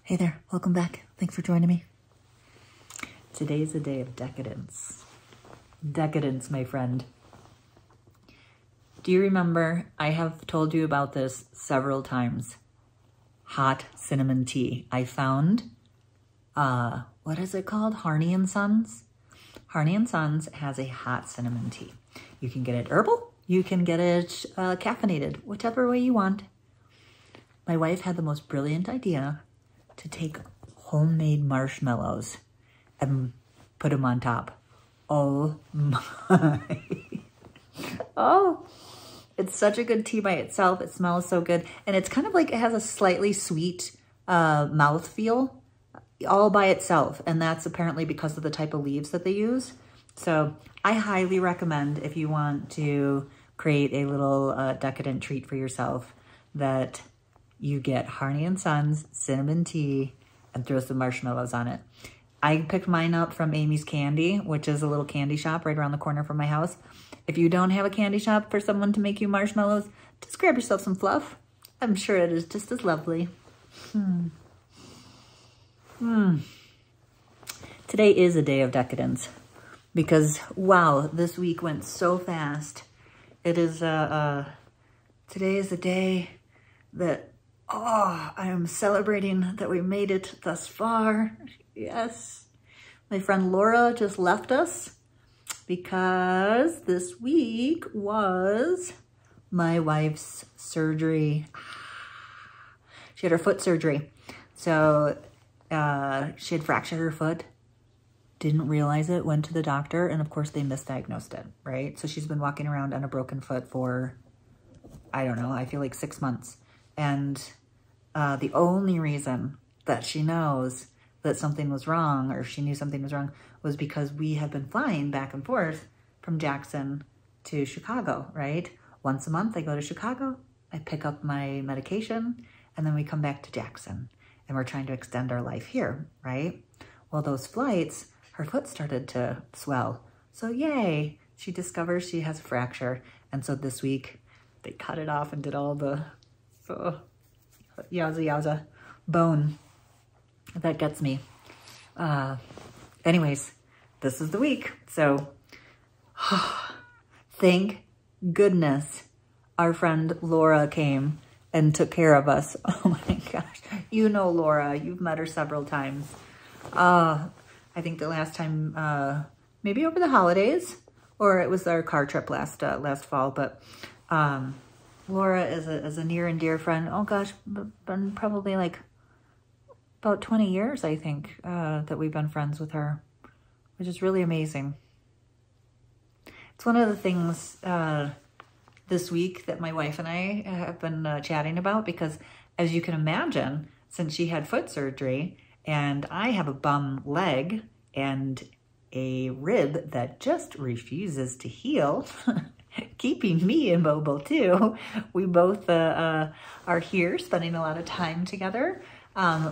Hey there, welcome back. Thanks for joining me. Today's a day of decadence. Decadence, my friend. Do you remember, I have told you about this several times, hot cinnamon tea. I found, what is it called? Harney & Sons? Harney & Sons has a hot cinnamon tea. You can get it herbal, you can get it caffeinated, whichever way you want. My wife had the most brilliant idea to take homemade marshmallows and put them on top. Oh my. Oh, it's such a good tea by itself. It smells so good. And it's kind of like, it has a slightly sweet mouth feel all by itself. And that's apparently because of the type of leaves that they use. So I highly recommend, if you want to create a little decadent treat for yourself, that you get Harney & Sons cinnamon tea and throw some marshmallows on it. I picked mine up from Amy's Candy, which is a little candy shop right around the corner from my house. If you don't have a candy shop for someone to make you marshmallows, just grab yourself some fluff. I'm sure it is just as lovely. Today is a day of decadence because, wow, this week went so fast. It is, today is a day that, oh, I am celebrating that we made it thus far. Yes. My friend Laura just left us because this week was my wife's surgery. She had her foot surgery. So she had fractured her foot, didn't realize it, went to the doctor, and of course they misdiagnosed it, right? So she's been walking around on a broken foot for, I don't know, I feel like 6 months. And the only reason that she knows that something was wrong, or she knew something was wrong, was because we have been flying back and forth from Jackson to Chicago, right? Once a month I go to Chicago, I pick up my medication, and then we come back to Jackson. And we're trying to extend our life here, right? Well, those flights, her foot started to swell. So yay, she discovers she has a fracture. And so this week they cut it off and did all the yowza bone. That gets me. Anyways, this is the week. So thank goodness our friend Laura came and took care of us. Oh my gosh. You know Laura, you've met her several times. I think the last time, maybe over the holidays, or it was our car trip last fall, but Laura is a near and dear friend. Oh gosh, been probably like about 20 years, I think, that we've been friends with her, which is really amazing. It's one of the things this week that my wife and I have been chatting about, because as you can imagine, since she had foot surgery and I have a bum leg and a rib that just refuses to heal, keeping me immobile too. We both are here spending a lot of time together,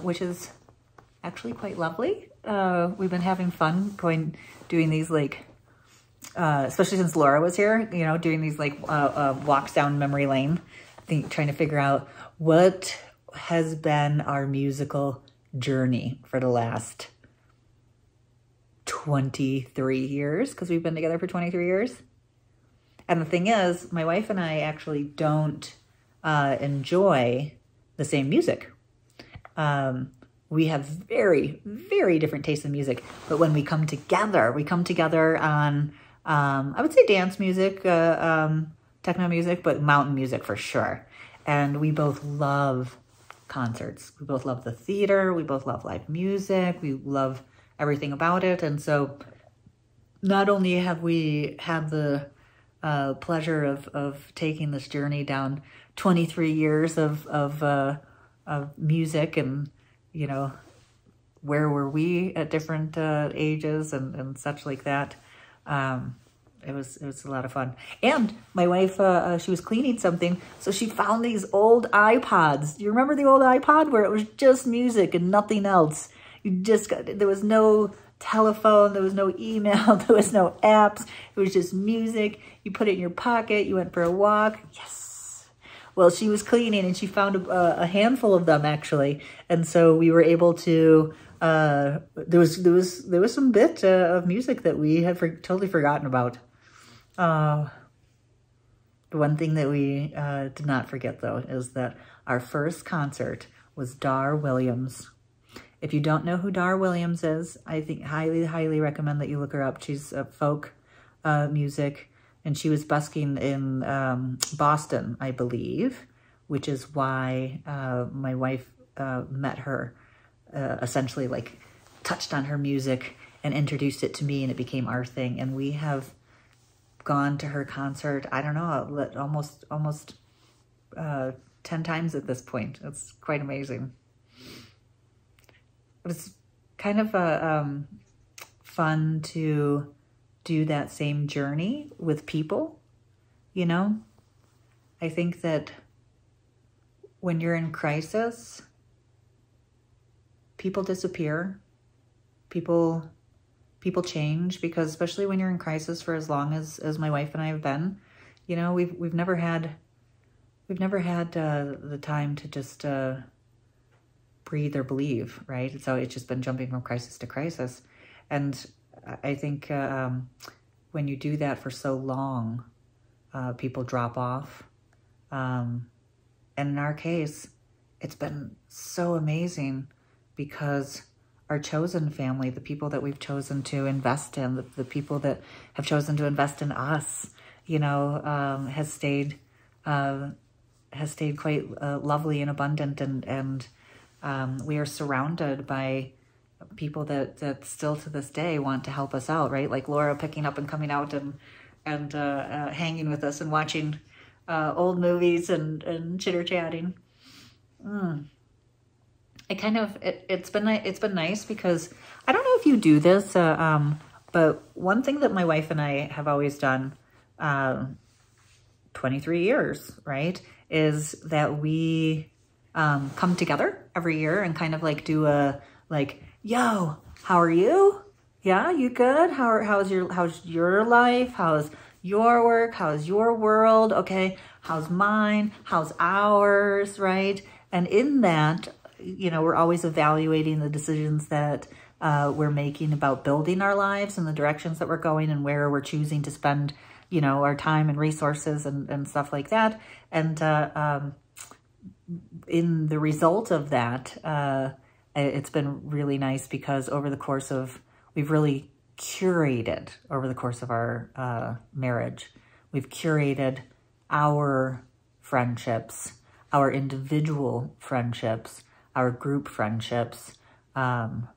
which is actually quite lovely. We've been having fun doing these like, especially since Laura was here, you know, doing these like walks down memory lane, trying to figure out what has been our musical journey for the last 23 years, because we've been together for 23 years. And the thing is, my wife and I actually don't enjoy the same music. We have very, very different tastes in music. But when we come together on, I would say dance music, techno music, but mountain music for sure. And we both love concerts. We both love the theater. We both love live music. We love everything about it. And so not only have we had the pleasure of taking this journey down 23 years of music, and, you know, where were we at different ages and such like that. It was a lot of fun. And my wife, she was cleaning something, so she found these old iPods. Do you remember the old iPod where it was just music and nothing else? There was no telephone, there was no email, there was no apps. It was just music. You put it in your pocket, you went for a walk. Yes. Well, she was cleaning and she found a handful of them actually. And so we were able to, there was some bit of music that we had totally forgotten about. The one thing that we did not forget though is that our first concert was Dar Williams. If you don't know who Dar Williams is, I think highly recommend that you look her up. She's folk music, and she was busking in Boston, I believe, which is why my wife met her, essentially like touched on her music and introduced it to me, and it became our thing. And we have gone to her concert, I don't know, almost 10 times at this point. It's quite amazing. It was kind of fun to do that same journey with people, you know? I think that when you're in crisis, people disappear, people change, because especially when you're in crisis for as long as my wife and I have been, you know, we've never had the time to just breathe or believe, right? So it's just been jumping from crisis to crisis. And I think when you do that for so long, people drop off. And in our case, it's been so amazing because our chosen family, the people that we've chosen to invest in, the people that have chosen to invest in us, you know, has stayed quite lovely and abundant, and we are surrounded by people that still to this day want to help us out, right? Like Laura picking up and coming out and hanging with us and watching old movies and chitter-chatting. It's been nice because I don't know if you do this, but one thing that my wife and I have always done 23 years, right, is that we come together every year and kind of like do a like, yo, how are you? Yeah, you good? How's your life? How's your work? How's your world? Okay, how's mine? How's ours, right? And in that, you know, we're always evaluating the decisions that we're making about building our lives and the directions that we're going and where we're choosing to spend, you know, our time and resources and stuff like that. And in the result of that, it's been really nice because we've really curated over the course of our marriage. We've curated our friendships, our individual friendships, our group friendships, and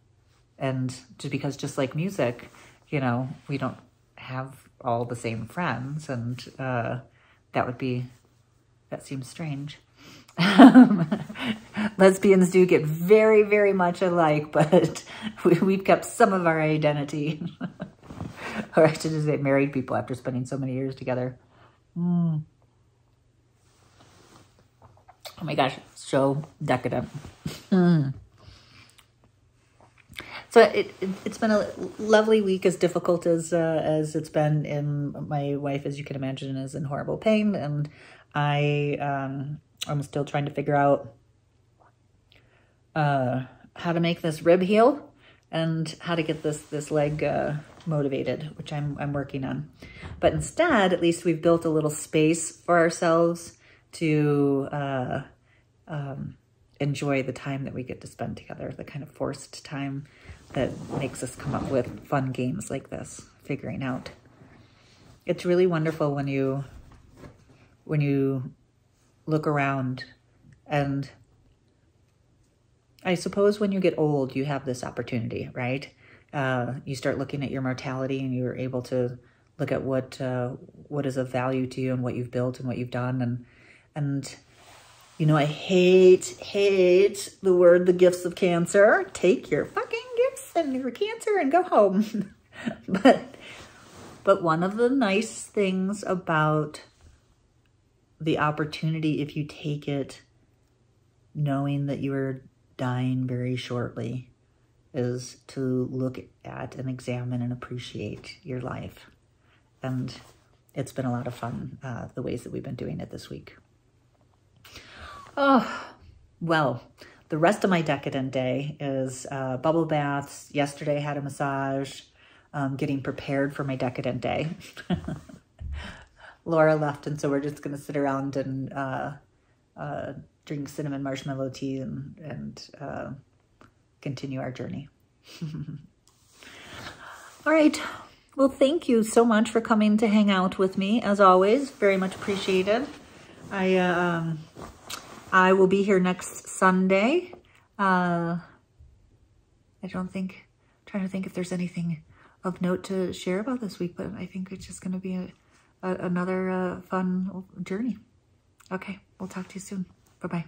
just like music, you know, we don't have all the same friends, and that seems strange. Lesbians do get very, very much alike, but we've kept some of our identity. Or I should just say married people after spending so many years together. Oh my gosh, so decadent. So it's been a lovely week, as difficult as it's been. And my wife, as you can imagine, is in horrible pain, and I'm still trying to figure out how to make this rib heal and how to get this leg motivated, which I'm working on. But instead, at least we've built a little space for ourselves to enjoy the time that we get to spend together, the kind of forced time that makes us come up with fun games like this, figuring out. It's really wonderful when you look around, and I suppose when you get old, you have this opportunity, right? You start looking at your mortality, and you're able to look at what is of value to you and what you've built and what you've done. And you know, I hate the gifts of cancer. Take your fucking gifts and your cancer and go home. But one of the nice things about the opportunity, if you take it knowing that you are dying very shortly, is to look at and examine and appreciate your life. And it's been a lot of fun, the ways that we've been doing it this week. Oh, well, the rest of my decadent day is bubble baths. Yesterday I had a massage, getting prepared for my decadent day. Laura left, and so we're just going to sit around and drink cinnamon marshmallow tea and continue our journey. All right. Well, thank you so much for coming to hang out with me. As always, very much appreciated. I will be here next Sunday. I'm trying to think if there's anything of note to share about this week, but I think it's just going to be another fun journey. Okay, we'll talk to you soon. Bye-bye.